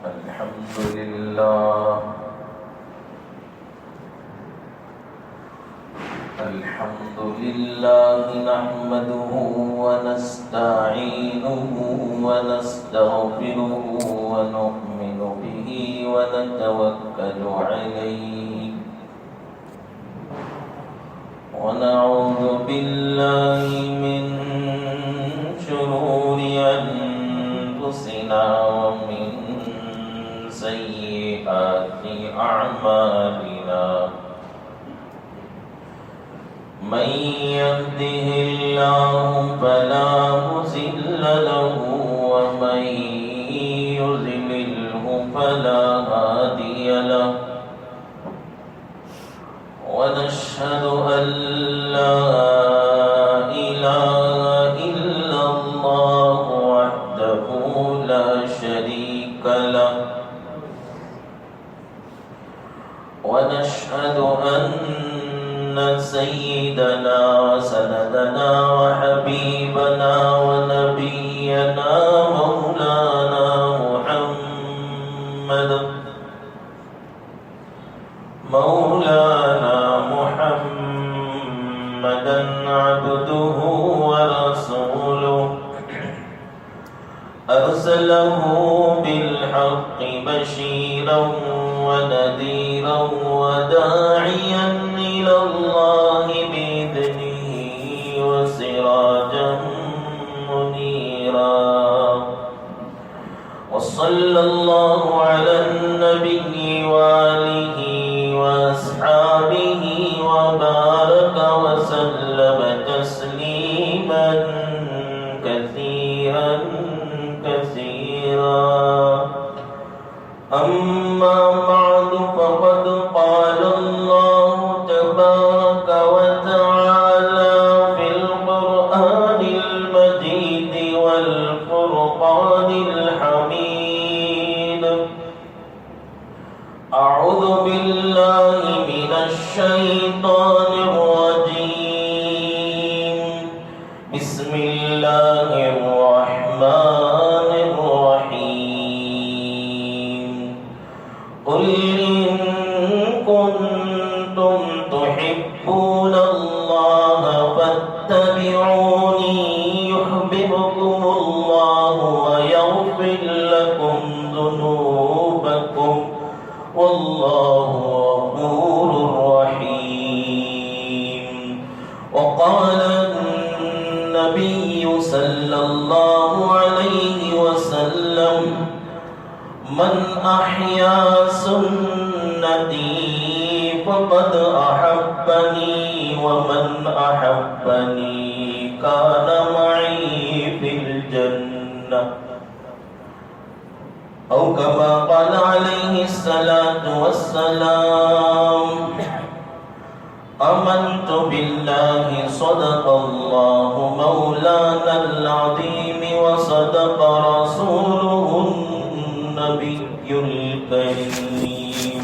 الحمد لله نحمده ونستعينه ونستغفره ونؤمن به ونتوكل عليه ونعوذ بالله من شرور أنفسنا ومن سيئات أعمالنا من يهده الله فلا مضل له ومن يضلله فلا هادي له ونشهد أن لا إله إلا الله وحده لا شريك له ونشهد أن سيدنا وسندنا وحبيبنا ونبينا مولانا محمدا عبده ورسوله أرسله بالحق بشيرا ونذيرا وداعيا إلى الله بإذنه وسراجا منيرا وصلى الله على النبي وآله وأصحابه وبارك وسلم تسليما كثيرا أما بعد فقد قال الله تبارك وتعالى في القرآن المجيد والفرقان الحميد أعوذ بالله من الشيطان الرجيم بسم الله الرحمن الرحيم قل إن كنتم تحبون الله فاتبعوني يحببكم الله ويغفر لكم ذنوبكم والله غفور رحيم وقال النبي صلى الله عليه وسلم من أحيا سنتي فقد أحبني ومن أحبني كان معي في الجنة أو كما قال عليه الصلاة والسلام آمنت بالله صدق الله مولانا العظيم وصدق رسوله النبي الكريم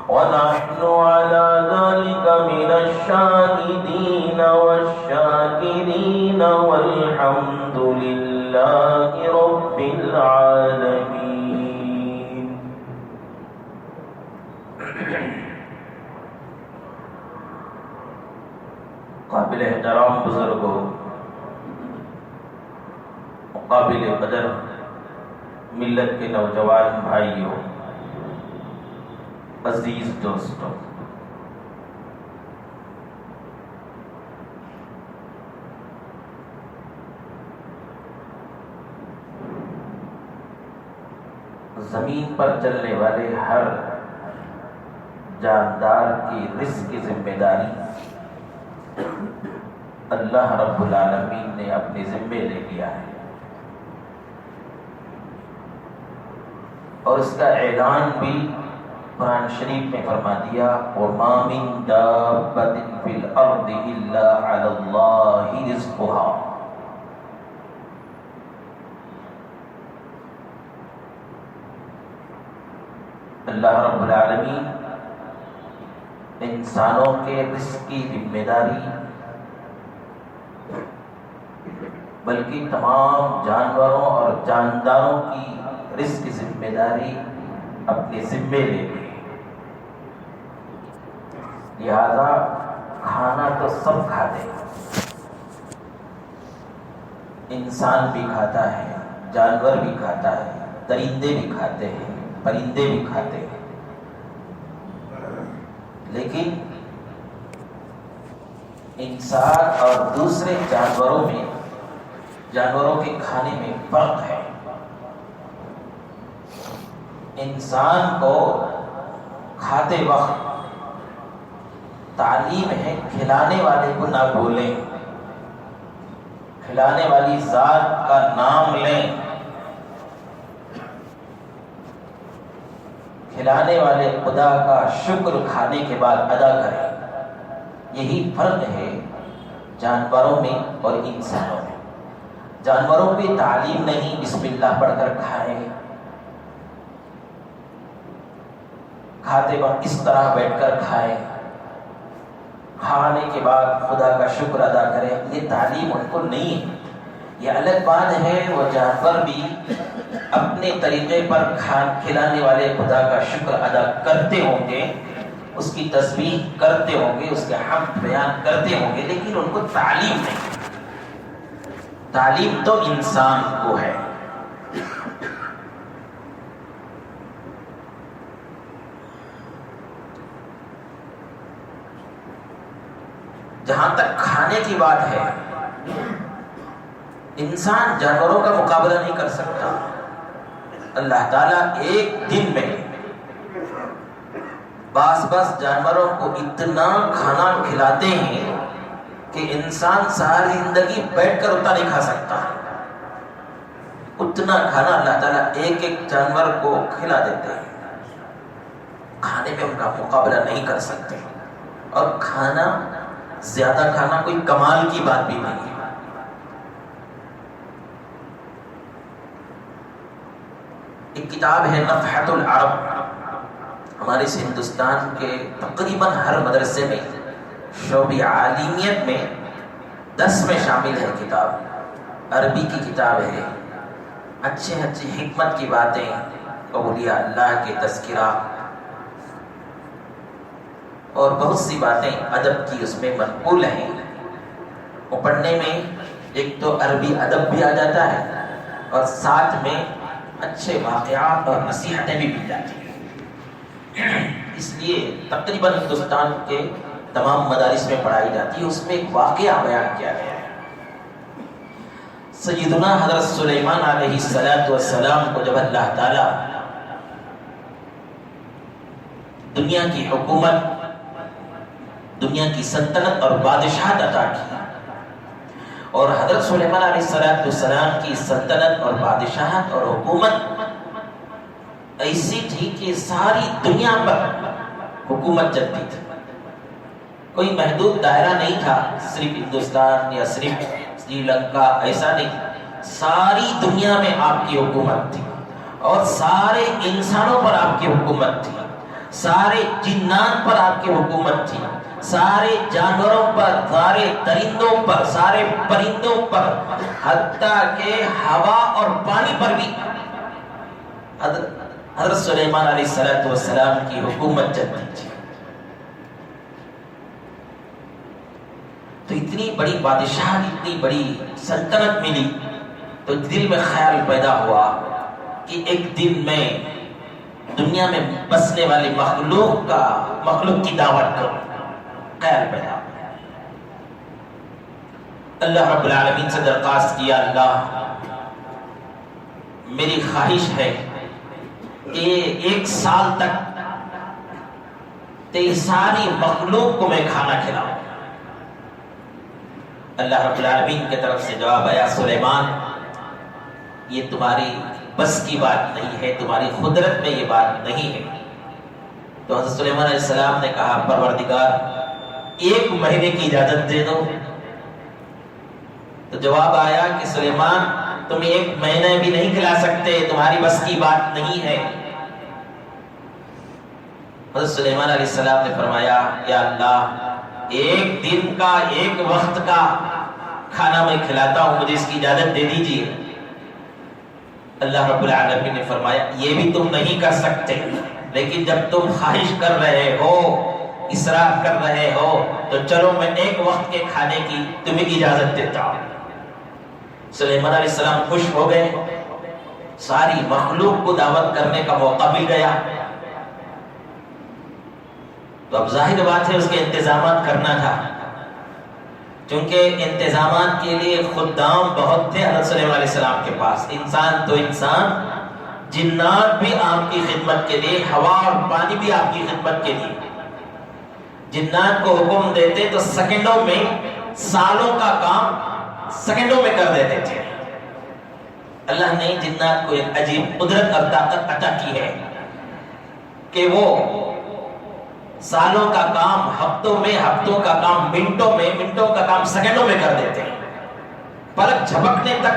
ونحن على ذلك من الشاهدين والشاكرين والحمد لله رب العالمين. قابل احترام بزرگوں، قابل قدر ملت کے نوجوان بھائیوں، عزیز دوستوں، زمین پر چلنے والے ہر جاندار کی رزق کی ذمہ داری اللہ رب العالمین نے اپنے ذمے لے لیا ہے، اور اس کا اعلان بھی قرآن شریف میں فرما دیا وَمَا مِن دَابَّةٍ فِي الْأَرْضِ إِلَّا عَلَى اللَّهِ رِزْقُهَا. اللہ رب العالمین انسانوں کے رزق کی ذمہ داری بلکہ تمام جانوروں اور جانداروں کی رزق کی ذمہ داری اپنے ذمے لے لی، لہذا کھانا تو سب کھاتے ہیں، انسان بھی کھاتا ہے، جانور بھی کھاتا ہے، درندے بھی کھاتے ہیں، پرندے بھی کھاتے ہیں، لیکن انسان اور دوسرے جانوروں کے کھانے میں فرق ہے۔ انسان کو کھاتے وقت تعلیم ہے کھلانے والے کو نہ بھولیں، کھلانے والی ذات کا نام لیں، کھلانے والے خدا کا شکر کھانے کے بعد ادا کریں۔ یہی فرق ہے جانوروں میں اور انسانوں میں۔ جانوروں پہ تعلیم نہیں، بسم اللہ پڑھ کر کھائیں، کھاتے وقت اس طرح بیٹھ کر کھائیں، کھانے کے بعد خدا کا شکر ادا کریں، یہ تعلیم ان کو نہیں ہے۔ یہ الگ بات ہے وہ جانور بھی اپنے طریقے پر کھلانے والے خدا کا شکر ادا کرتے ہوں گے، اس کی تسبیح کرتے ہوں گے، اس کے حمد بیان کرتے ہوں گے، لیکن ان کو تعلیم نہیں۔ تعلیم تو انسان کو ہے۔ جہاں تک کھانے کی بات ہے، انسان جانوروں کا مقابلہ نہیں کر سکتا۔ اللہ تعالیٰ ایک دن میں بعض جانوروں کو اتنا کھانا کھلاتے ہیں کہ انسان ساری زندگی بیٹھ کر اتنا نہیں کھا سکتا۔ اتنا کھانا اللہ تعالیٰ ایک جانور کو کھلا دیتے ہیں، کھانے میں ان کا مقابلہ نہیں کر سکتے۔ اور زیادہ کھانا کوئی کمال کی بات بھی نہیں ہے۔ ایک کتاب ہے نفحۃ العرب، ہمارے اس ہندوستان کے تقریباً ہر مدرسے میں شعبہ عالمیت میں 10 میں شامل ہے کتاب، عربی کی کتاب ہے، اچھے حکمت کی باتیں، اولیاء اللہ کے تذکرہ اور بہت سی باتیں ادب کی اس میں منقول ہیں۔ وہ پڑھنے میں ایک تو عربی ادب بھی آ جاتا ہے اور ساتھ میں اچھے واقعات اور نصیحتیں بھی مل جاتی ہیں۔ اس لیے تقریباً ہندوستان کے تمام مدارس میں پڑھائی جاتی ہے۔ اس میں ایک واقعہ بیان کیا گیا ہے۔ سیدنا حضرت سلیمان علیہ السلام کو جب اللہ تعالیٰ دنیا کی حکومت، دنیا کی سلطنت اور بادشاہت عطا کی، اور حضرت سلیمان علیہ السلام کی سلطنت اور بادشاہت اور حکومت ایسی تھی کہ ساری دنیا پر حکومت چلتی تھی، کوئی محدود دائرہ نہیں تھا، صرف ہندوستان یا صرف سری لنکا، ایسا نہیں، ساری دنیا میں آپ کی حکومت تھی، اور سارے انسانوں پر آپ کی حکومت تھی، سارے جنات پر آپ کی حکومت تھی، سارے جانوروں پر، سارے درندوں پر، سارے پرندوں پر، حتیٰ کہ ہوا اور پانی پر بھی حضرت سلیمان علیہ السلام کی حکومت چلتی تھی۔ تو اتنی بڑی بادشاہت، اتنی بڑی سلطنت ملی، تو دل میں خیال پیدا ہوا کہ ایک دن میں دنیا میں بسنے والی مخلوق کی دعوت کروں۔ خیال پیدا ہوا، اللہ رب العالمین سے درخواست کیا، اللہ میری خواہش ہے کہ 1 سال تک تیری ساری مخلوق کو میں کھانا کھلاؤں۔ اللہ رب العالمین کی طرف سے جواب آیا، سلیمان یہ تمہاری بس کی بات نہیں ہے، تمہاری قدرت میں یہ بات نہیں ہے۔ تو حضرت سلیمان علیہ السلام نے کہا، پروردگار 1 مہینے کی اجازت دے دو۔ تو جواب آیا کہ سلیمان تم 1 مہینے بھی نہیں کھلا سکتے، تمہاری بس کی بات نہیں ہے۔ حضرت سلیمان علیہ السلام نے فرمایا، یا اللہ 1 دن کا 1 وقت کا کھانا میں کھلاتا ہوں، مجھے اس کی اجازت دے دیجیے۔ اللہ رب العالمین نے فرمایا یہ بھی تم نہیں کر سکتے، لیکن جب تم خواہش کر رہے ہو، اسراف کر رہے ہو، تو چلو میں ایک وقت کے کھانے کی تمہیں اجازت دیتا ہوں۔ سلیمان علیہ السلام خوش ہو گئے، ساری مخلوق کو دعوت کرنے کا موقع مل گیا، تو اب ظاہر بات ہے اس کے انتظامات کرنا تھا، چونکہ انتظامات کے لیے خدام بہت تھے حضرت سلیمان علیہ السلام کے پاس۔ انسان تو انسان، جنات بھی آپ کی خدمت کے لیے، ہوا اور پانی بھی آپ کی خدمت کے لیے۔ جنات کو حکم دیتے تو سیکنڈوں میں، سالوں کا کام سیکنڈوں میں کر دیتے تھے۔ اللہ نے جنات کو ایک عجیب قدرت اور طاقت عطا کی ہے کہ وہ سالوں کا کام ہفتوں میں، ہفتوں کا کام منٹوں میں، منٹوں کا کام سیکنڈوں میں کر دیتے ہیں۔ پلک جھپکنے تک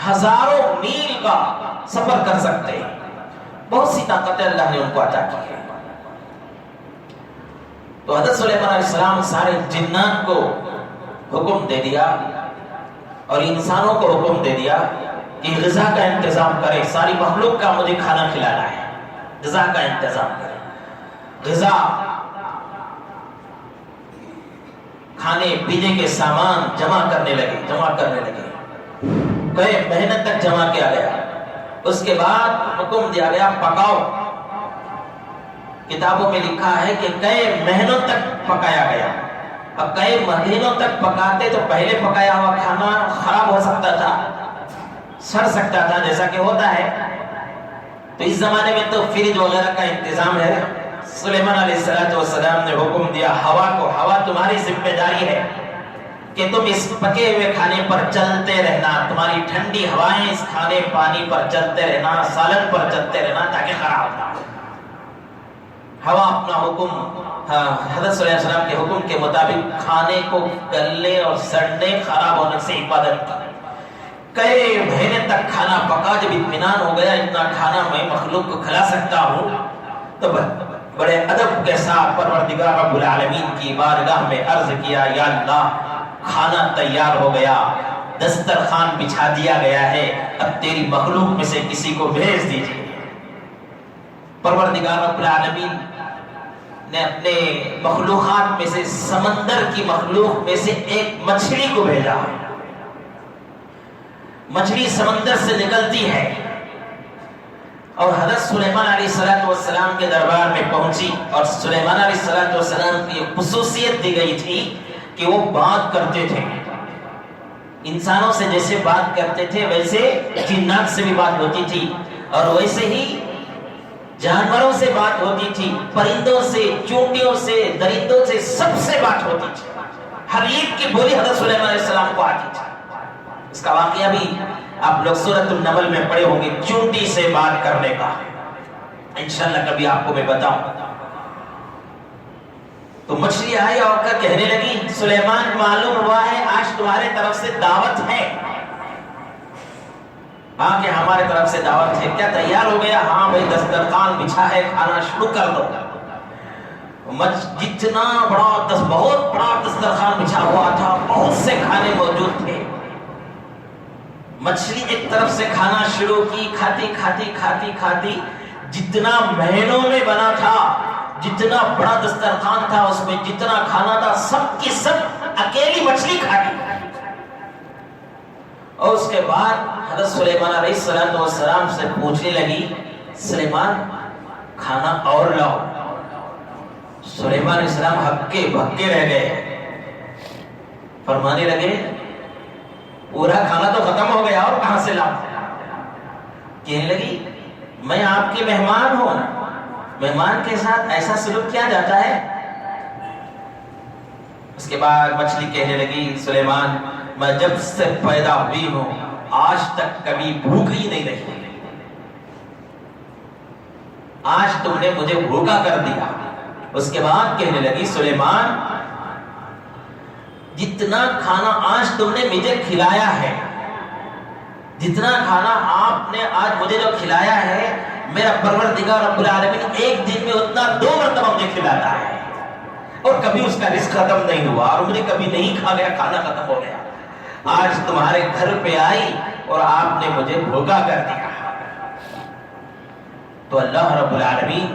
ہزاروں میل کا سفر کر سکتے ہیں۔ بہت سی طاقتیں اللہ نے ان کو عطا کی ہے۔ تو حضرت سلیمان علیہ السلام سارے جنات کو حکم دے دیا اور انسانوں کو حکم دے دیا کہ غذا کا انتظام کرے، ساری مخلوق کا مجھے کھانا کھلانا ہے، غذا کا انتظام کرے۔ غذا، کھانے پینے کے سامان جمع کرنے لگے، کئی محنت تک جمع کیا گیا۔ اس کے بعد حکم دیا گیا پکاؤ۔ کتابوں میں لکھا ہے کہ کئی مہینوں تک پکایا گیا۔ اب کئی مہینوں تک پکاتے تو پہلے پکایا ہوا کھانا خراب ہو سکتا تھا، سڑ سکتا تھا، جیسا کہ ہوتا ہے۔ تو اس زمانے میں تو فریج وغیرہ کا انتظام ہے۔ سلیمان علیہ السلام نے حکم دیا ہوا کو، ہوا تمہاری ذمہ داری ہے کہ تم اس پکے ہوئے کھانے پر چلتے رہنا، تمہاری ٹھنڈی ہوائیں اس کھانے پانی پر چلتے رہنا، سالن پر چلتے رہنا تاکہ خراب نہ ہو۔ ہوا اپنا حکم، حضرت صلی اللہ علیہ وسلم کے حکم کے مطابق کھانے کو گلنے اور سڑنے، خراب ہونے سے حفاظت کی۔ کئی مہینے تک کھانا پکا، جب اطمینان ہو گیا اتنا کھانا میں مخلوق کو کھلا سکتا ہوں، تو بڑے ادب کے ساتھ پروردگار رب العالمین کی بارگاہ میں عرض کیا، یا اللہ کھانا تیار ہو گیا، دسترخوان بچھا دیا گیا ہے، اب تیری مخلوق میں سے کسی کو بھیج دیجیے۔ پروردگار رب العالمین نے اپنے مخلوقات میں سے، سمندر کی مخلوق میں سے ایک مچھلی کو بھیجا۔ مچھلی سمندر سے نکلتی ہے اور حضرت سلیمان علیہ السلام کے دربار میں پہنچی، اور سلیمان علیہ السلام کی خصوصیت دی گئی تھی کہ وہ بات کرتے تھے۔ انسانوں سے جیسے بات کرتے تھے ویسے جنات سے بھی بات ہوتی تھی، اور ویسے ہی جانوروں سے بات ہوتی تھی، پرندوں سے، چونٹیوں سے، درندوں سے، سب سے بات ہوتی تھی۔ ہر ایک کی بولی حضرت سلیمان علیہ السلام کو آتی تھی۔ اس کا واقعہ بھی آپ لوگ سورۃ النمل میں پڑھے ہوں گے، چونٹی سے بات کرنے کا۔ انشاءاللہ کبھی آپ کو میں بتاؤں۔ تو مچھلی آئی اور کہنے لگی، سلیمان معلوم ہوا ہے آج تمہارے طرف سے دعوت ہے۔ ہاں کہ ہمارے طرف سے دعوت ہے، کیا تیار ہو گیا؟ ہاں بھائی دسترخوان بچھا ہے، کھانا شروع کر دو۔ جتنا بڑا، بہت بڑا دسترخوان بچھا ہوا تھا، بہت سے کھانے موجود تھے۔ مچھلی ایک طرف سے کھانا شروع کی، کھاتی، جتنا مہینوں میں بنا تھا، جتنا بڑا دسترخوان تھا، اس میں جتنا کھانا تھا، سب کی سب اکیلی مچھلی کھاتی۔ اور اس کے بعد حضرت سلیمان علیہ السلام سے پوچھنے لگی، سلیمان کھانا اور لاؤ۔ سلیمان علیہ السلام ہکے بھکے رہ گئے، فرمانے لگے پورا کھانا تو ختم ہو گیا، اور کہاں سے لاؤں؟ کہنے لگی میں آپ کے مہمان ہوں، مہمان کے ساتھ ایسا سلوک کیا جاتا ہے؟ اس کے بعد مچھلی کہنے لگی، سلیمان میں جب سے پیدا ہوئی ہوں آج تک کبھی بھوک ہی نہیں رہی، آج تم نے مجھے بھوکا کر دیا۔ اس کے بعد کہنے لگی، سلیمان جتنا کھانا آج تم نے مجھے کھلایا ہے، جتنا کھانا آپ نے آج مجھے جو کھلایا ہے، میرا پروردگار رب العالمین ایک دن میں اتنا 2 مرتبہ مجھے کھلاتا ہے، اور کبھی اس کا رزق ختم نہیں ہوا، اور مجھے کبھی نہیں کھا گیا، کھانا ختم ہو گیا۔ آج تمہارے گھر پہ آئی اور آپ نے مجھے بھوکا کر دیا. تو اللہ رب العالمین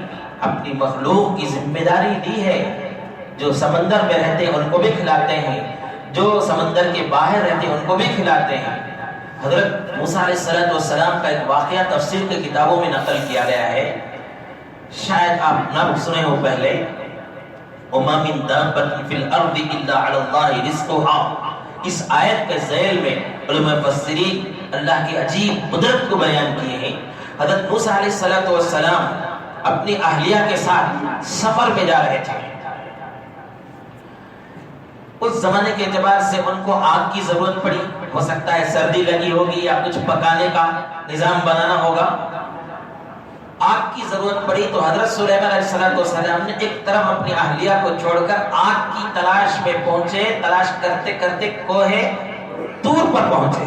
اپنی مخلوق کی ذمہ داری دی ہے. جو سمندر میں رہتے ہیں ان کو بھی کھلاتے ہیں, جو سمندر کے باہر رہتے ہیں ان کو بھی کھلاتے ہیں. حضرت موسیٰ علیہ السلام کا ایک واقعہ تفسیر کے کتابوں میں نقل کیا گیا ہے, شاید آپ نہ سنے ہو پہلے. وَمَا مِن دَابَّةٍ فِي الْأَرْضِ إِلَّا عَلَى اللَّهِ رِزْقُهَا. اس آیت کے ذیل میں علماء مفسرین اللہ کی عجیب قدرت کو بیان کیے ہیں. حضرت موسیٰ علیہ السلام اپنی اہلیہ کے ساتھ سفر میں جا رہے تھے. اس زمانے کے اعتبار سے ان کو آگ کی ضرورت پڑی. ہو سکتا ہے سردی لگی ہوگی یا کچھ پکانے کا نظام بنانا ہوگا. آگ کی ضرورت پڑی تو حضرت سلیمان علیہ السلام نے ایک طرف اپنی اہلیہ کو چھوڑ کر آگ کی تلاش میں پہنچے. تلاش کرتے کرتے کوہ طور پر پہنچے.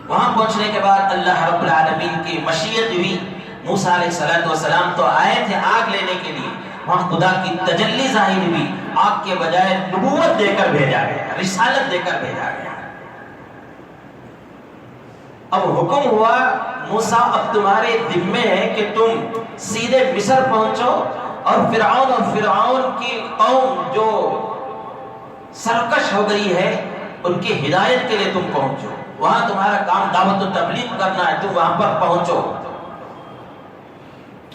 وہاں پہنچنے کے بعد اللہ رب العالمین کی مشیت ہوئی. موسیٰ علیہ السلام تو آئے تھے آگ لینے کے لیے, وہاں خدا کی تجلی ظاہر ہوئی. آگ کے بجائے نبوت دے کر بھیجا گیا, رسالت دے کر بھیجا گیا. اب حکم ہوا موسیٰ اب تمہارے ذمے ہے کہ تم سیدھے مصر پہنچو اور فرعون کی قوم جو سرکش ہو گئی ہے ان کی ہدایت کے لیے تم پہنچو. وہاں تمہارا کام دعوت و تبلیغ کرنا ہے, تم وہاں پر پہنچو.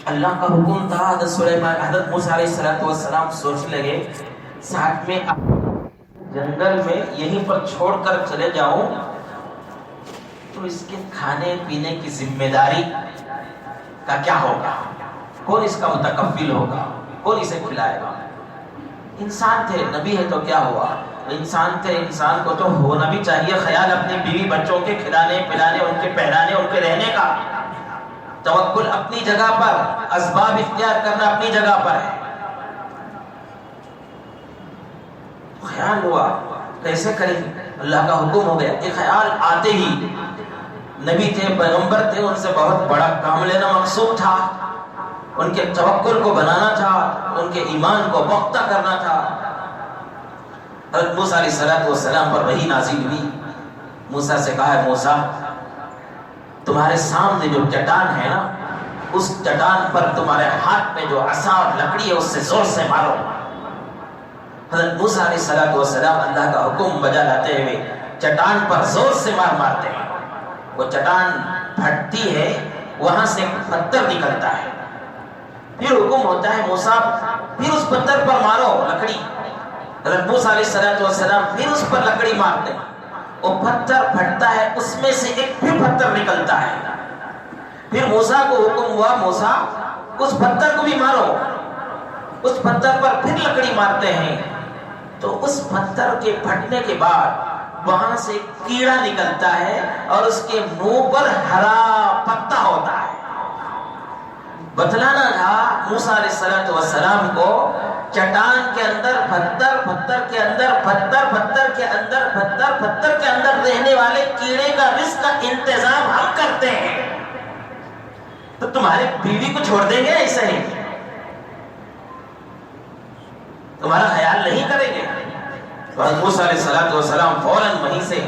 اللہ کا حکم تھا. حضرت موسیٰ علیہ السلام سوچ لگے ساتھ میں جنگل میں یہیں پر چھوڑ کر چلے جاؤں تو اس کے کھانے پینے کی ذمہ داری کا کیا ہوگا, کون اس کا متکفل ہوگا, کون اسے کھلائے گا. انسان تھے, نبی ہے تو کیا ہوا, انسان تھے, انسان کو تو ہونا بھی چاہیے خیال اپنے بیوی بچوں کے کھلانے پلانے, ان کے پہنانے, ان کے رہنے کا. توکل اپنی جگہ پر, اسباب اختیار کرنا اپنی جگہ پر ہے. خیال ہوا کیسے کریں, اللہ کا حکم ہو گیا. کہ خیال آتے ہی نبی تھے, پیغمبر تھے, ان سے بہت بڑا کام لینا مقصود تھا. ان کے توکل کو بنانا تھا, ان کے ایمان کو پختہ کرنا تھا. حضرت موسیٰ علیہ السلام پر وحی نازل ہوئی. موسیٰ سے کہا, موسیٰ تمہارے سامنے جو چٹان ہے نا, اس چٹان پر تمہارے ہاتھ میں جو عصا اور لکڑی ہے اس سے زور سے مارو. حضرت موسیٰ علیہ السلام اللہ کا حکم بجا لاتے ہوئے چٹان پر زور سے مارتے ہیں. وہ چٹان پھٹتی ہے, وہاں سے پتھر نکلتا ہے. پھر حکم ہوتا ہے موسیٰ پھر اس پتھر پر مارو لکڑی. حضرت موسیٰ علیہ السلام پھر اس پر لکڑی مارتے ہیں. وہ پتھر پھٹتا ہے, اس میں سے ایک پھر پتھر نکلتا ہے. پھر موسیٰ کو حکم ہوا, موسیٰ اس پتھر کو بھی مارو. اس پتھر پر پھر لکڑی مارتے ہیں تو اس پتھر کے پھٹنے کے بعد وہاں سے کیڑا نکلتا ہے اور اس کے منہ پر ہرا پتا ہوتا ہے. بتلانا تھا موسیٰ علیہ السلام کو, چٹان کے اندر پتھر, پتھر کے اندر پتھر, پتھر کے اندر پتھر, پتھر کے اندر رہنے والے کیڑے کا رزق کا انتظام ہم کرتے ہیں. تو تمہارے بیوی کو چھوڑ دیں گے ایسے ہی, تمہارا خیال نہیں کریں گے. موسیٰ علیہ السلام فوراً وہیں سے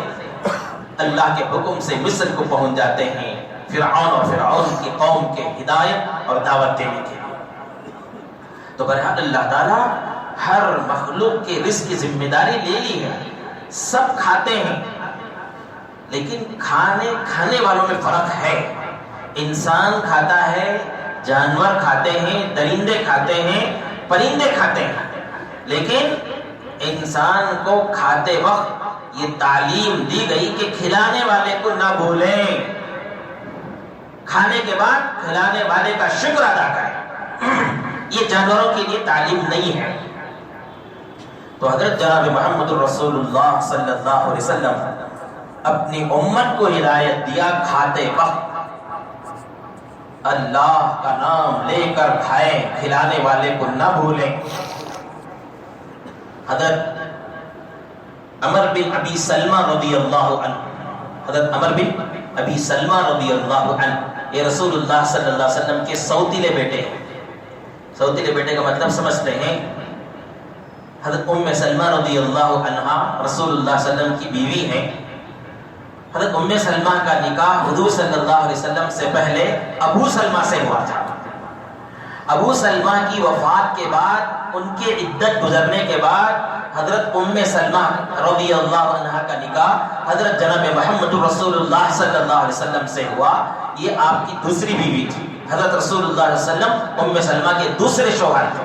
اللہ کے حکم سے مصر کو پہنچ جاتے ہیں فرعون کی قوم کے ہدایت اور دعوت دینے کے لیے. تو بہرحال اللہ تعالیٰ ہر مخلوق کے رزق کی ذمہ داری لے لی ہے. سب کھاتے ہیں لیکن کھانے والوں میں فرق ہے. انسان کھاتا ہے, جانور کھاتے ہیں, درندے کھاتے ہیں, پرندے کھاتے ہیں. لیکن انسان کو کھاتے وقت یہ تعلیم دی گئی کہ کھلانے والے کو نہ بھولیں, کھانے کے بعد کھلانے والے کا شکر ادا کریں. یہ جانوروں کے لیے تعلیم نہیں ہے. تو حضرت جناب محمد رسول اللہ صلی اللہ علیہ وسلم اپنی امت کو ہدایت دیا, کھاتے وقت اللہ کا نام لے کر کھائیں, کھلانے والے کو نہ بھولیں. حضرت عمر بن ابی سلمہ رضی اللہ عنہ یہ رسول اللہ صلی اللہ علیہ وسلم کے سوتیلے بیٹے ہیں. سوتیلے بیٹے کا مطلب سمجھتے ہیں. حضرت ام سلمہ رضی اللہ عنہا رسول اللہ صلی اللہ علیہ وسلم کی بیوی ہیں. حضرت ام سلمہ کا نکاح حضور صلی اللہ علیہ وسلم سے پہلے ابو سلمہ سے ہوا تھا. ابو سلمہ کی وفات کے بعد، ان کی عدت گزرنے کے بعد حضرت ام سلمہ رضی اللہ عنہا کا نکاح حضرت جناب محمد رسول اللہ صلی اللہ علیہ وسلم سے ہوا. یہ آپ کی دوسری بیوی تھی. حضرت رسول اللہ علیہ وسلم ام سلمہ کے دوسرے شوہر تھے.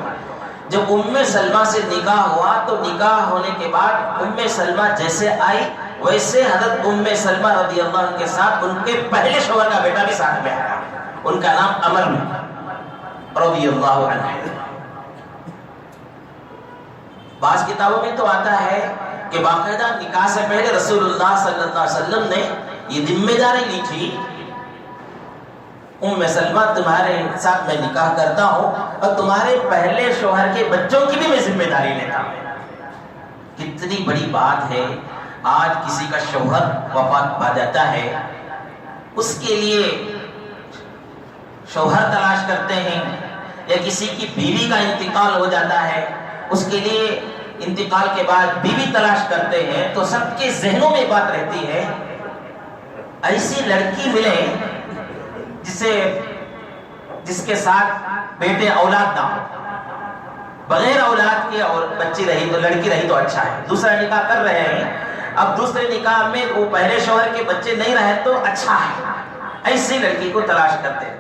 جب ام سلمہ سے نکاح ہوا تو نکاح ہونے کے بعد ام سلمہ جیسے آئی ویسے حضرت ام سلمہ رضی اللہ عنہ کے ساتھ ان کے پہلے شوہر کا بیٹا بھی ساتھ میں آیا. ان کا نام عمر رضی اللہ عنہ. بعض کتابوں میں تو آتا ہے کہ باقاعدہ نکاح سے پہلے رسول اللہ صلی اللہ علیہ وسلم نے یہ ذمہ داری لی تھی، ام سلمہ تمہارے ساتھ میں نکاح کرتا ہوں اور تمہارے پہلے شوہر کے بچوں کی بھی میں ذمہ داری لیتا ہوں. کتنی بڑی بات ہے. آج کسی کا شوہر وفات پا جاتا ہے، اس کے لیے شوہر تلاش کرتے ہیں، یا کسی کی بیوی کا انتقال ہو جاتا ہے اس کے لیے انتقال کے بعد بیوی تلاش کرتے ہیں، تو سب کے ذہنوں میں بات رہتی ہے ایسی لڑکی ملے جس کے ساتھ بیٹے اولاد نہ ہو. بغیر اولاد کے اور بچی رہی تو لڑکی رہی تو اچھا ہے. دوسرا نکاح کر رہے ہیں، اب دوسرے نکاح میں وہ پہلے شوہر کے بچے نہیں رہے تو اچھا ہے. ایسی لڑکی کو تلاش کرتے ہیں.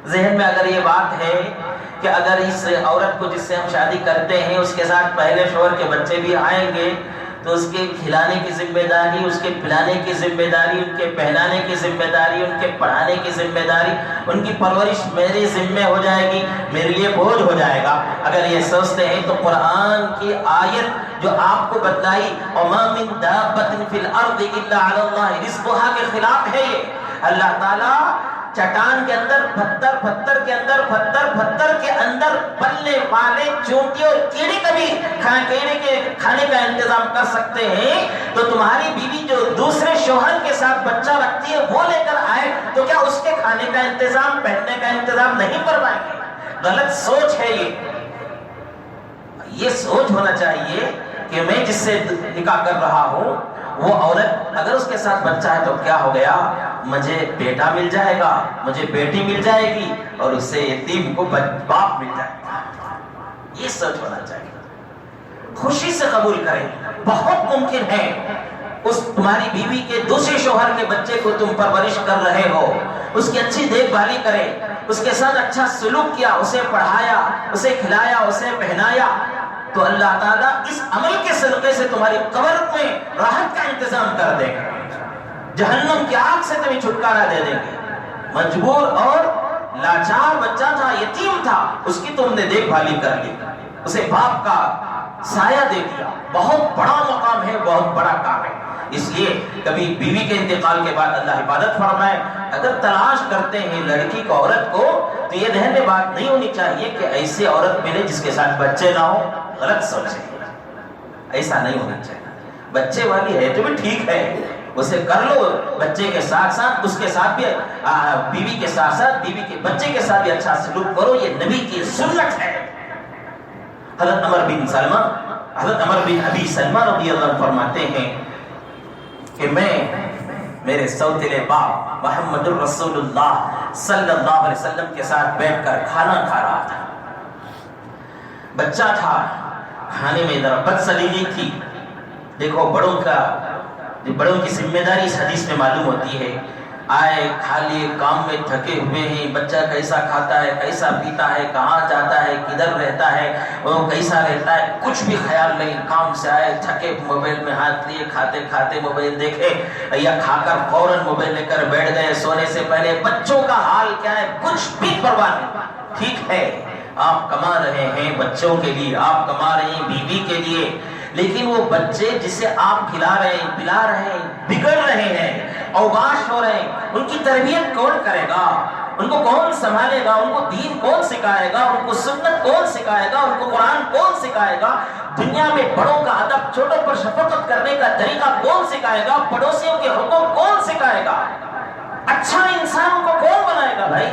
ذہن میں اگر یہ بات ہے کہ اگر اس عورت کو جس سے ہم شادی کرتے ہیں اس کے ساتھ پہلے شوہر کے بچے بھی آئیں گے تو اس کے کھلانے کی ذمہ داری، اس کے پلانے کی ذمہ داری، ان کے پہنانے کی ذمہ داری، ان کے پڑھانے کی ذمہ داری، ان کی پرورش میرے ذمہ ہو جائے گی، میرے لیے بوجھ ہو جائے گا. اگر یہ سوچتے ہیں تو قرآن کی آیت جو آپ کو بتلائی وَمَا مِن دَابَّةٍ فِي الْأَرْضِ إِلَّا عَلَى اللَّهِ رِزْقُهَا کے خلاف ہے. یہ اللہ تعالیٰ چٹان کے اندر پتھر کے اندر پلنے والے چونٹی اور کیڑے کا بھی کھانے کا انتظام کر سکتے ہیں. تو تمہاری بیوی جو دوسرے شوہر کے ساتھ بچہ رکھتی ہے وہ لے کر آئے تو کیا اس کے کھانے کا انتظام، پہننے کا انتظام نہیں کروائیں گے؟ غلط سوچ ہے یہ سوچ ہونا چاہیے کہ میں جس سے نکاح کر رہا ہوں وہ عورت اگر اس کے ساتھ بچہ ہے تو کیا ہو گیا، مجھے بیٹا مل جائے گا، مجھے بیٹی مل جائے گی اور اس سے یتیم کو باپ مل جائے گا. یہ سوچ ہونا چاہیے. خوشی سے قبول کریں. بہت ممکن ہے اس تمہاری بیوی کے دوسرے شوہر کے بچے کو تم پرورش کر رہے ہو، اس کی اچھی دیکھ بھالی کرے، اس کے ساتھ اچھا سلوک کیا، اسے پڑھایا، اسے کھلایا، اسے پہنایا، تو اللہ تعالیٰ اس عمل کے صدقے سے تمہاری قبر میں راحت کا انتظام کر دے گا. جہنم کی آگ سے تمہیں چھٹکارا دے دیں گے. مجبور اور لاچار بچہ تھا، یتیم تھا، اس کی تم نے دیکھ بھالی کر لی، اسے باپ کا سایہ دے دیا. بہت بڑا مقام ہے، بہت بڑا کام ہے. اس لیے کبھی بیوی کے انتقال کے بعد اللہ حفاظت فرمائے. اگر تلاش کرتے ہیں لڑکی کو، عورت کو، تو یہ ذہن میں بات نہیں ہونی چاہیے کہ ایسی عورت ملے جس کے ساتھ بچے نہ ہو. غلط سوچے، ایسا نہیں ہونا چاہیے. بچے والی ہے تو بھی ٹھیک ہے، اسے کر لو. بچے کے ساتھ ساتھ اس کے ساتھ بھی بیوی کے ساتھ ساتھ بیوی کے بچے کے ساتھ بھی اچھا سلوک کرو. یہ نبی کی سنت ہے. حضرت عمر بن ابی سلمہ رضی اللہ عنہ فرماتے ہیں کہ میں میرے سوتیلے باپ محمد الرسول اللہ صلی اللہ علیہ وسلم کے ساتھ بیٹھ کر کھانا کھا رہا تھا. بچہ تھا، کھانے میں ذرا بدسلیقگی تھی. دیکھو بڑوں کی ذمہ داری اس حدیث میں معلوم ہوتی ہے. آئے کھا لیے، کام میں تھکے ہوئے ہیں، بچہ کیسا کھاتا ہے، کیسا پیتا ہے، کہاں جاتا ہے، کدھر رہتا ہے، وہ کیسا رہتا ہے، کچھ بھی خیال نہیں. کام سے آئے تھکے، موبائل میں ہاتھ لیے، کھاتے کھاتے موبائل دیکھے یا کھا کر فوراً موبائل لے کر بیٹھ گئے. سونے سے پہلے بچوں کا حال کیا ہے کچھ بھی پرواہ نہیں. ٹھیک ہے آپ کما رہے ہیں بچوں کے لیے، آپ کما رہے ہیں بیوی کے لیے، لیکن وہ بچے جسے آپ کھلا رہے ہیں، پلا رہے ہیں، بگڑ رہے ہیں، اوباش ہو رہے ہیں، ان کی تربیت کون کرے گا؟ ان کو کون سنبھالے گا؟ ان کو دین کون سکھائے گا؟ ان کو سنت کون سکھائے گا؟ ان کو قرآن کون سکھائے گا؟ دنیا میں بڑوں کا ادب، چھوٹوں پر شفقت کرنے کا طریقہ کون سکھائے گا؟ پڑوسیوں کے حقوق کون سکھائے گا؟ اچھا انسان کو کون بنائے گا؟ بھائی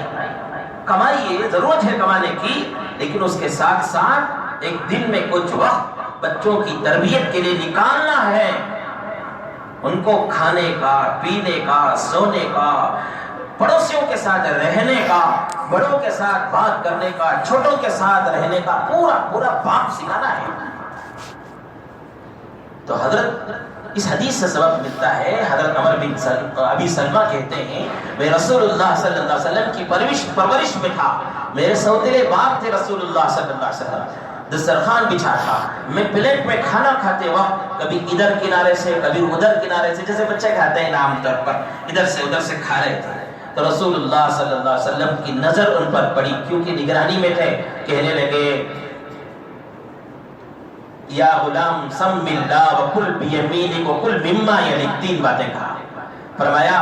کمائیے، ضرورت ہے کمانے کی، لیکن اس کے ساتھ ساتھ ایک دن میں کچھ وقت بچوں کی تربیت کے لیے نکالنا ہے. ان کو کھانے کا، پینے کا، سونے کا، پڑوسیوں کے ساتھ رہنے کا، بڑوں کے ساتھ بات کرنے کا، چھوٹوں کے ساتھ رہنے کا پورا پورا باپ سکھانا ہے۔ تو حضرت اس حدیث سے سبب ملتا ہے، حضرت عمر بن ابی سلمہ کہتے ہیں میں رسول اللہ صلی اللہ علیہ وسلم کی پرورش میں تھا، میرے سوتیلے باپ تھے رسول اللہ صلی اللہ علیہ وسلم، دسترخوان بچھا تھا، میں پلیٹ میں کھانا کھاتے وقت کبھی ادھر کنارے سے کبھی ادھر کنارے سے، جیسے بچے کھاتے ہیں عام طور پر ادھر سے کھا رہے تھے، تو رسول اللہ صلی اللہ علیہ وسلم کی نظر ان پر پڑی، کیونکہ نگرانی میں تھے، کہنے لگے یا غلام سم اللہ وکل بیمینک وکل مما یلیک، 3 باتیں کہا، فرمایا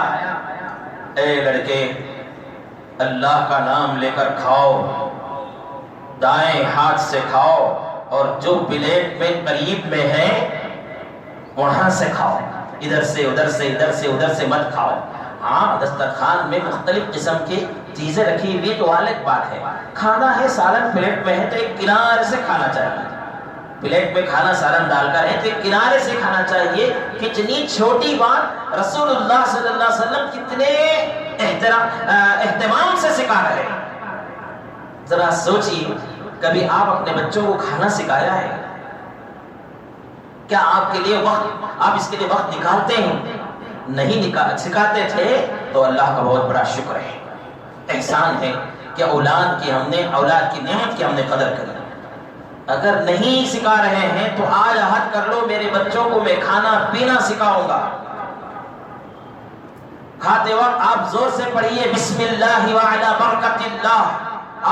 اے لڑکے اللہ کا نام لے کر کھاؤ، دائیں ہاتھ سے کھاؤ، اور جو پلیٹ میں قریب میں ہے وہاں سے کھاؤ، ادھر سے ادھر سے مت کھاؤ۔ ہاں دسترخوان میں مختلف قسم کی چیزیں رکھی ہوئی تو الگ بات ہے، کھانا ہے سالن پلیٹ میں ہے تو ایک کنارے سے کھانا چاہیے، پلیٹ میں کھانا سالن ڈال کر ہے تو ایک کنارے سے کھانا چاہیے۔ کتنی چھوٹی بات رسول اللہ صلی اللہ علیہ وسلم کتنے اہتمام سے سکھا رہے ہیں۔ ذرا سوچیے کبھی آپ اپنے بچوں کو کھانا سکھایا ہے؟ کیا آپ کے لیے آپ اس کے لیے وقت نکالتے ہیں؟ نہیں سکھاتے تھے تو اللہ کا بہت بڑا شکر ہے، احسان ہے کہ اولاد کی نعمت کی ہم نے قدر کری۔ اگر نہیں سکھا رہے ہیں تو آج عہد کر لو میرے بچوں کو میں کھانا پینا سکھاؤں گا۔ کھاتے وقت آپ زور سے پڑھیے بسم اللہ وعلی برکت اللہ،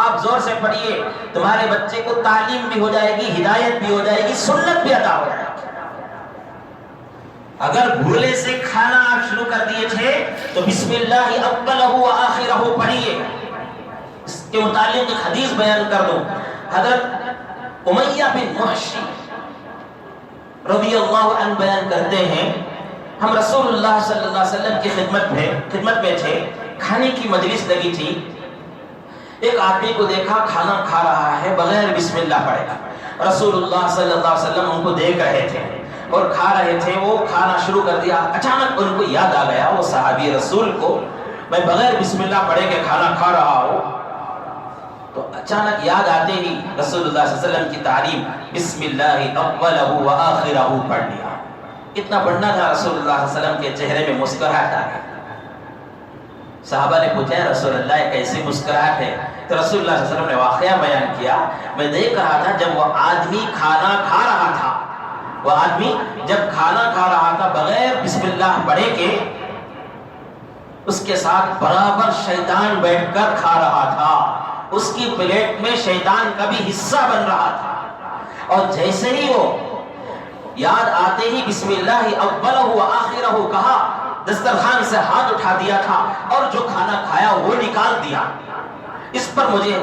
آپ زور سے پڑھیے، تمہارے بچے کو تعلیم بھی ہو جائے گی، ہدایت بھی ہو جائے گی، سنت بھی ادا ہو جائے گی۔ اگر بھولے سے کھانا آپ شروع کر دیے تھے تو بسم اللہ اولہ و آخرہ پڑھیے۔ اس کے متعلق ایک حدیث بیان کر دوں، حضرت امیہ بن محشی رضی اللہ عنہ بیان کرتے ہیں ہم رسول اللہ صلی اللہ علیہ وسلم کی خدمت میں تھے، کھانے کی مجلس لگی تھی، ایک آدمی کو دیکھا کھانا کھا رہا ہے بغیر بسم اللہ پڑھے گا، رسول اللہ صلی اللہ علیہ وسلم ان کو دیکھ رہے تھے اور کھا رہے تھے، وہ کھانا شروع کر دیا، اچانک ان کو یاد آ گیا وہ صحابی رسول کو، میں بغیر بسم اللہ پڑھے کے کھانا کھا رہا ہوں، تو اچانک یاد آتے ہی رسول اللہ صلی اللہ علیہ وسلم کی تعلیم بسم اللہ اولہ و آخرہ پڑھ لیا۔ اتنا پڑھنا تھا، رسول اللہ صلی اللہ علیہ وسلم کے چہرے میں مسکراہٹ آ گئی۔ صحابہ نے پوچھا رسول اللہ کیسے مسکراہٹ ہے؟ تو رسول اللہ صلی اللہ علیہ وسلم نے واقعہ بیان کیا، میں دیکھ رہا تھا جب وہ آدمی کھانا کھا رہا تھا، وہ آدمی جب کھانا کھا رہا تھا بغیر بسم اللہ پڑھے کے، اس کے ساتھ برابر شیطان بیٹھ کر کھا رہا تھا، اس کی پلیٹ میں شیطان کا بھی حصہ بن رہا تھا، اور جیسے ہی وہ یاد آتے ہی بسم اللہ اولہ و آخرہ کہا، دسترخوان سے ہاتھ اٹھا دیا تھا اور جو کھانا کھایا وہ نکال دیا۔ اس پر مجھے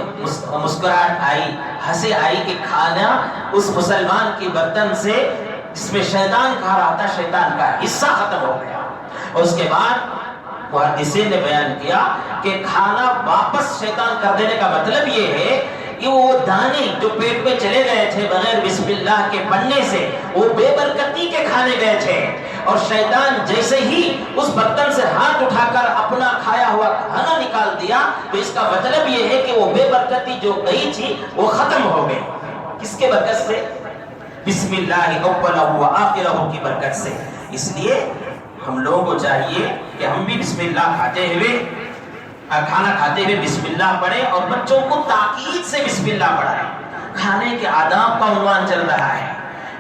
مسکراہٹ آئی، ہنسی آئی کہ کھانا اس مسلمان کی برتن سے جس میں شیطان کھا رہا تھا، شیطان کا حصہ ختم ہو گیا۔ اور اس کے بعد محدثین نے بیان کیا کہ کھانا واپس شیطان کر دینے کا مطلب یہ ہے کہ وہ دانے جو پیٹ میں چلے گئے تھے بغیر بسم اللہ کے پڑھنے سے، وہ بے برکتی کے کھانے گئے تھے، اور شیطان جیسے ہی اس برتن سے ہاتھ اٹھا کر اپنا کھایا ہوا کھانا نکال دیا، تو اس کا مطلب یہ ہے کہ وہ بے برکتی جو گئی تھی وہ ختم ہو گئی۔ کس کے برکت سے؟ بسم اللہ اولہ و آخرہ کی برکت سے۔ اس لیے ہم لوگوں کو چاہیے کہ ہم بھی بسم اللہ کھانا کھاتے ہوئے بسم اللہ پڑھیں، اور بچوں کو تاکید سے بسم اللہ پڑھائیں۔ کھانے کے آداب کا عنوان چل رہا ہے،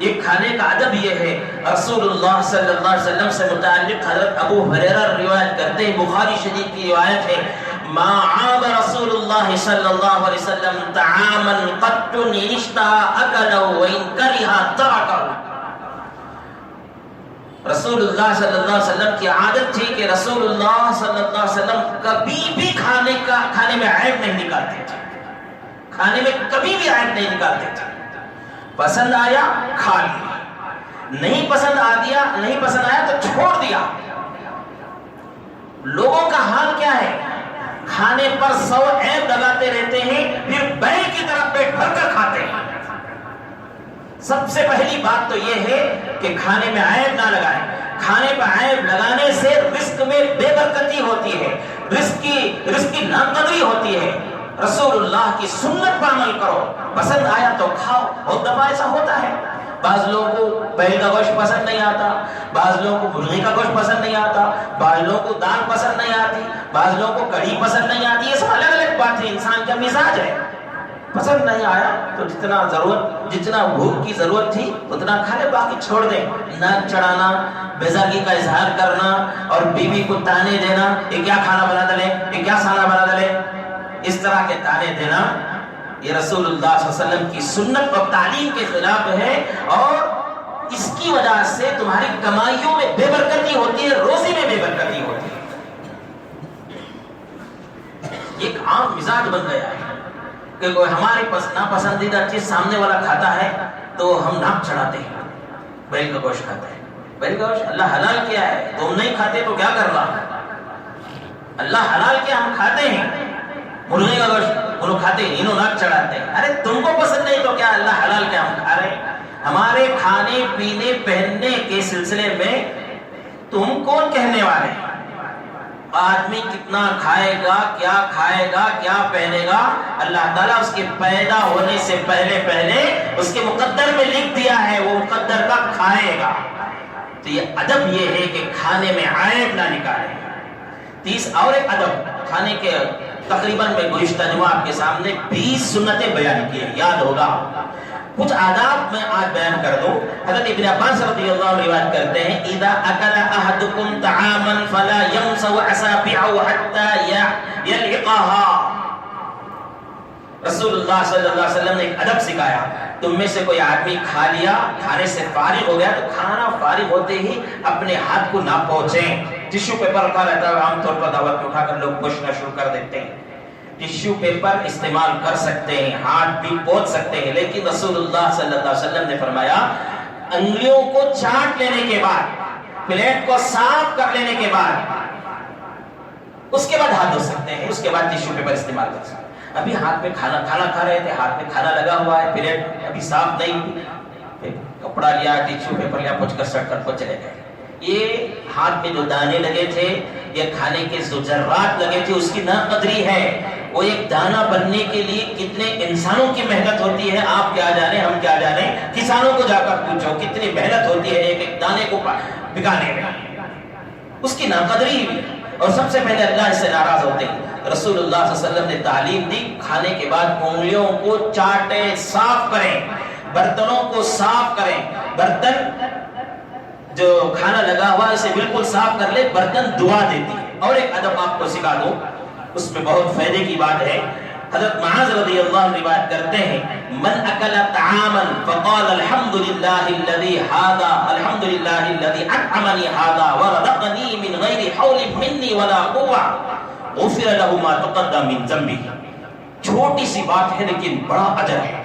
یہ کھانے کا ادب یہ ہے۔ رسول اللہ صلی اللہ علیہ وسلم سے متعلق حضرت ابو ہریرہ روایت کرتے ہیں، بخاری شریف کی روایت ہے، ما عاب رسول اللہ صلی اللہ علیہ وسلم طعاما قط اشتهى اكله وان كره تركه۔ رسول اللہ صلی اللہ علیہ وسلم کی عادت تھی کہ رسول اللہ صلی اللہ علیہ وسلم کبھی بھی کھانے میں عیب نہیں نکالتے تھے، کھانے میں کبھی بھی عیب نہیں نکالتے تھے۔ پسند آیا کھا لیا، نہیں پسند آیا تو چھوڑ دیا۔ لوگوں کا حال کیا ہے؟ کھانے پر 100 عیب لگاتے رہتے ہیں، پھر بیل کی طرح پیٹ بھر کر کھاتے ہیں۔ سب سے پہلی بات تو یہ ہے کہ کھانے میں عیب نہ لگائیں۔ کھانے پر عیب لگانے سے رزق میں بے برکتی ہوتی ہے، رزق کی ناقدری ہوتی ہے۔ رسول اللہ کی سنت پر عمل کرو، پسند آیا تو کھاؤ۔ بہت دفعہ ایسا ہوتا ہے، بعض لوگوں کو بیل کا گوشت پسند نہیں آتا، بعض لوگوں کو مرغی کا گوشت پسند نہیں آتا، بعض لوگوں کو دال پسند نہیں آتی، بعض لوگوں کو کڑھی پسند نہیں آتی۔ یہ سب الگ الگ بات ہے، انسان کا مزاج ہے۔ پسند نہیں آیا تو جتنا بھوک کی ضرورت تھی اتنا کھا لے، باقی چھوڑ دیں۔ ناک چڑھانا، بیزاری کا اظہار کرنا اور بیوی کو تانے دینا، یہ کیا کھانا بنا ڈالے، یہ کیا کھانا بنا ڈالے، اس طرح کے تانے دینا یہ رسول اللہ صلی اللہ علیہ وسلم کی سنت اور تعلیم کے خلاف ہے، اور اس کی وجہ سے تمہاری کمائیوں میں بے برکتی ہوتی ہے، روزی میں بے برکتی ہوتی ہے۔ ایک عام مزاج بن گیا ہے کہ کوئی ہماری ناپسندیدہ چیز سامنے والا کھاتا ہے تو ہم ناک چڑھاتے ہیں، بیل کا گوشت کھاتے ہیں۔ بیل کا گوشت اللہ حلال کیا ہے، تم نہیں کھاتے تو کیا کر رہا؟ اللہ حلال کیا، ہم کھاتے ہیں۔ مرغی کا گوشت انہوں کھاتے ہیں، انہوں ناک چڑھاتے ہیں۔ ارے تم کو پسند نہیں تو کیا اللہ حلال کیا، ہم کھا رہے ہیں۔ ہمارے کھانے پینے پہننے کے سلسلے میں تم کون کہنے والے؟ آدمی کتنا کھائے گا، کیا پہنے گا، اللہ تعالیٰ اس کے پیدا ہونے سے پہلے اس کے مقدر میں لکھ دیا ہے، وہ مقدر کا کھائے گا۔ تو یہ ادب یہ ہے کہ کھانے میں عیب نہ نکالے۔ اور ایک ادب کھانے کے، تقریباً میں گزشتہ جمعہ آپ کے سامنے 20 سنتیں بیان کی ہیں، یاد ہوگا۔ کچھ آداب میں آج بیان کر دوں۔ حضرت ابن عباس رضی اللہ عنہ روایت کرتے ہیں، اذا اکل احدکم طعاما فلا یمسح اصابعه حتى یلعقها۔ رسول اللہ صلی اللہ علیہ وسلم نے ایک ادب سکھایا، تم میں سے کوئی آدمی کھا لیا، کھانے سے فارغ ہو گیا تو کھانا فارغ ہوتے ہی اپنے ہاتھ کو نہ پہنچیں۔ ٹشو پیپر رکھا رہتا ہے، عام طور پر دعوت میں اٹھا کر لوگ پوچھنا شروع کر دیتے ہیں۔ ٹشو پیپر استعمال کر سکتے ہیں، ہاتھ بھی پہنچ سکتے ہیں، لیکن رسول اللہ صلی اللہ علیہ وسلم نے فرمایا انگلیوں کو چاٹ لینے کے بعد، پلیٹ کو صاف کر لینے کے بعد، اس کے بعد ہاتھ دھو سکتے ہیں، اس کے بعد ٹشو پیپر استعمال کر سکتے ہیں۔ ابھی ہاتھ میں کھانا کھا رہے تھے، ہاتھ میں کھانا لگا ہوا ہے، پلیٹ ابھی صاف نہیں ہوئی، کپڑا لیا، ٹشو پیپر لیا، پوچھ کر سٹ کر چلے گئے۔ یہ ہاتھ میں جو دانے لگے تھے، یہ کھانے کے جو ذرات لگے تھے، اس کی ناقدری ہے۔ وہ ایک دانہ بننے کے لیے کتنے انسانوں کی محنت ہوتی ہے، آپ کیا جانے، ہم کیا جانے، کسانوں کو جا کر پوچھو کتنی محنت ہوتی ہے ایک ایک دانے کو پکانے میں، اس کی ناقدری بھی، اور سب سے پہلے اللہ اس سے ناراض ہوتے ہیں۔ رسول اللہ صلی اللہ علیہ وسلم نے تعلیم دی، کھانے کے بعد انگلیوں کو چاٹیں، صاف کریں، برتنوں کو صاف کریں، برتن جو کھانا لگا ہوا اسے بالکل صاف کر لے، برتن دعا دیتی ہے۔ اور ایک ادب آپ کو سکھا دوں، اس میں بہت فائدے کی بات ہے۔ حضرت معاذ رضی اللہ عنہ روایت کرتے ہیں، من اکل طعاما فقال الحمد للہ الذی ھذا الحمد للہ الذی اطعمنی ھذا ورزقنی من غیر حول منی ولا قوة غفر له ما تقدم من ذنبه۔ چھوٹی سی بات ہے لیکن بڑا اجر ہے۔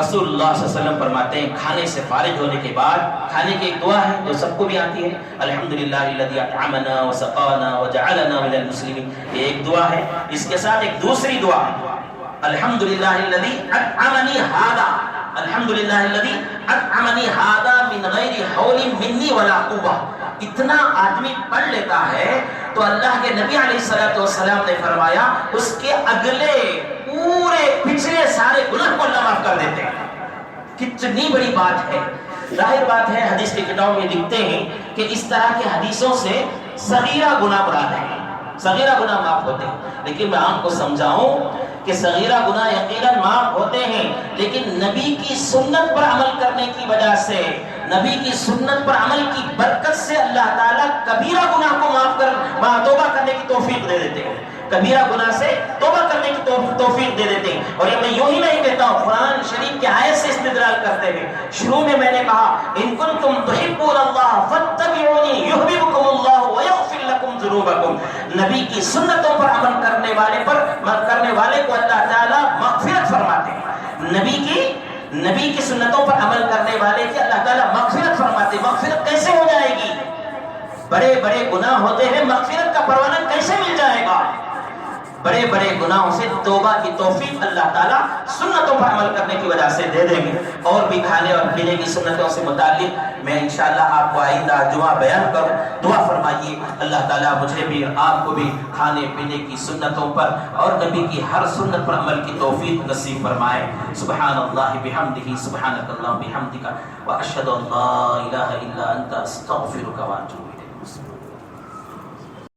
رسول اللہ صلی اللہ علیہ وسلم فرماتے ہیں کھانے سے فارغ ہونے کے بعد، کھانے کی ایک دعا ہے جو سب کو بھی آتی ہے، الحمدللہ الذی اطعمنا وسقانا وجعلنا من المسلمین، یہ ایک دعا ہے۔ اس کے ساتھ ایک دوسری دعا، الحمدللہ الذی اطعمنی ھذا، الحمدللہ الذی اطعمنی ھذا من غیر حول منی ولا قوة۔ اتنا آدمی پڑھ لیتا ہے تو اللہ کے نبی علیہ الصلوۃ والسلام نے فرمایا اس کے اگلے پورے پچھلے سارے گناہ کو اللہ معاف کر دیتے ہیں۔ کتنی بڑی بات ہے۔ ظاہر بات ہے، حدیث کی کتابوں میں لکھتے ہیں کہ اس طرح کے حدیثوں سے صغیرہ گناہ مراد ہے، صغیرہ گناہ معاف ہوتے ہیں۔ لیکن میں آپ کو سمجھاؤں کہ صغیرہ گناہ یقیناً معاف ہوتے ہیں، لیکن نبی کی سنت پر عمل کرنے کی وجہ سے، نبی کی سنت پر عمل کی برکت سے اللہ تعالیٰ کبیرہ گناہ کو معاف کر توبہ کرنے کی توفیق دے دیتے ہیں، کبیرہ گناہ سے توبہ کرنے کی توفیق دے دیتے ہیں۔ اور یہ میں یوں ہی نہیں کہتا ہوں، قرآن شریف کی آیت سے استدلال کرتے ہوئے شروع میں نے کہا ان کنتم تحبون اللہ فاتبعونی یحببکم اللہ ویغفر لکم ذنوبکم۔ نبی کی سنتوں پر عمل کرنے والے کو اللہ تعالیٰ مغفرت فرماتے ہیں۔ نبی کی سنتوں پر عمل کرنے والے کی اللہ تعالیٰ مغفرت فرماتے ہیں۔ مغفرت کیسے ہو جائے گی؟ بڑے بڑے گناہ ہوتے ہیں، مغفرت کا پروانہ کیسے مل جائے گا؟ بڑے بڑے گناہوں سے توبہ کی توفیق اللہ تعالیٰ سنتوں پر عمل کرنے کی وجہ سے دے دیں گے. اور بھی کھانے اور پینے کی سنتوں سے متعلق میں انشاءاللہ آپ کو آئندہ جمعہ بیان کروں. دعا فرمائیے اللہ تعالیٰ مجھے بھی اور آپ کو بھی کھانے پینے کی سنتوں پر اور نبی کی ہر سنت پر عمل کی توفیق نصیب فرمائے. سبحان اللہ بحمدہ سبحانک اللہم بحمدک واشہد ان لا الہ الا انت استغفرک واتوب الیک.